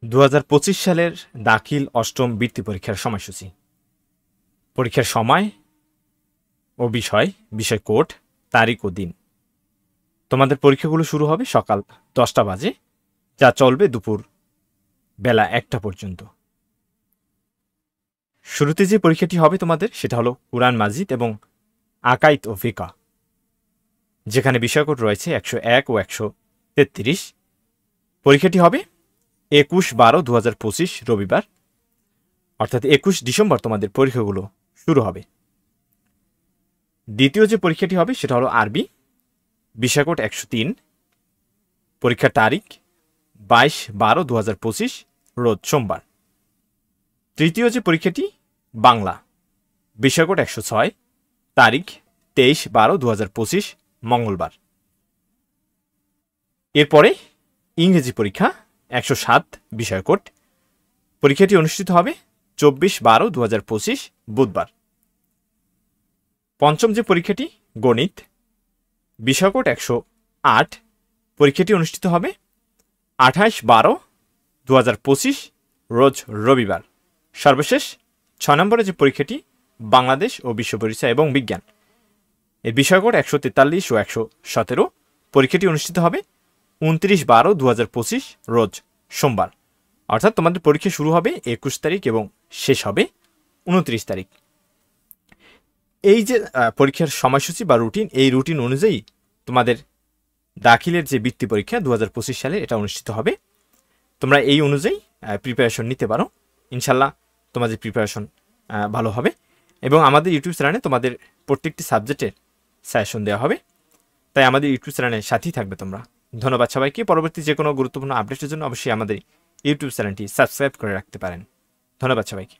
2025 সালের দাখিল অষ্টম বৃত্তি পরীক্ষার সময়সূচি। পরীক্ষার সময় ও বিষয় কোড, তারিখ ও দিন। তোমাদের পরীক্ষাগুলো শুরু হবে সকাল 10টা বাজে, যা চলবে দুপুর বেলা 1টা পর্যন্ত। শুরুতে যে পরীক্ষাটি হবে তোমাদের সেটা হলো কুরআন মাজিদ এবং আকাইদ ও ফিকা, যেখানে বিষয় কোড রয়েছে 101 ও 133। পরীক্ষাটি হবে 21/12/2025 রবিবার, অর্থাৎ 21 ডিসেম্বর তোমাদের পরীক্ষাগুলো শুরু হবে। দ্বিতীয় যে পরীক্ষাটি হবে সেটা হলো আরবি, বিষয় কোড 103। পরীক্ষার তারিখ 22/12/2025 রোজ সোমবার। তৃতীয় যে পরীক্ষাটি বাংলা, বিষয় কোড 106। তারিখ 23/12/2025 মঙ্গলবার। এরপরে ইংরেজি পরীক্ষা 107 বিষয় কোড। পরীক্ষাটি অনুষ্ঠিত হবে 24/12/2025 বুধবার। পঞ্চম যে পরীক্ষাটি গণিত, বিষয় কোড 108। পরীক্ষাটি অনুষ্ঠিত হবে 28/12/2025 রোজ রবিবার। সর্বশেষ 6 নম্বরে যে পরীক্ষাটি বাংলাদেশ ও বিশ্ব পরিচয় এবং বিজ্ঞান, এর বিষয় কোড 143 ও 117। পরীক্ষাটি অনুষ্ঠিত হবে 29/12/2025 রোজ সোমবার। অর্থাৎ তোমাদের পরীক্ষা শুরু হবে 21 তারিখ এবং শেষ হবে 29 তারিখ। এই যে পরীক্ষার সময়সূচি বা রুটিন, এই রুটিন অনুযায়ী তোমাদের দাখিলের যে বৃত্তি পরীক্ষা 2025 সালে এটা অনুষ্ঠিত হবে। তোমরা এই অনুযায়ী প্রিপারেশন নিতে পারো। ইনশাল্লাহ তোমাদের প্রিপারেশন ভালো হবে এবং আমাদের ইউটিউব চ্যানেলে তোমাদের প্রত্যেকটি সাবজেক্টের সাজেশন দেওয়া হবে। তাই আমাদের ইউটিউব চ্যানেলের সাথেই থাকবে তোমরা। ধন্যবাদ সবাইকে। পরবর্তী যে কোনো গুরুত্বপূর্ণ আপডেটের জন্য অবশ্যই আমাদের ইউটিউব চ্যানেলটি সাবস্ক্রাইব করে রাখতে পারেন। ধন্যবাদ সবাইকে।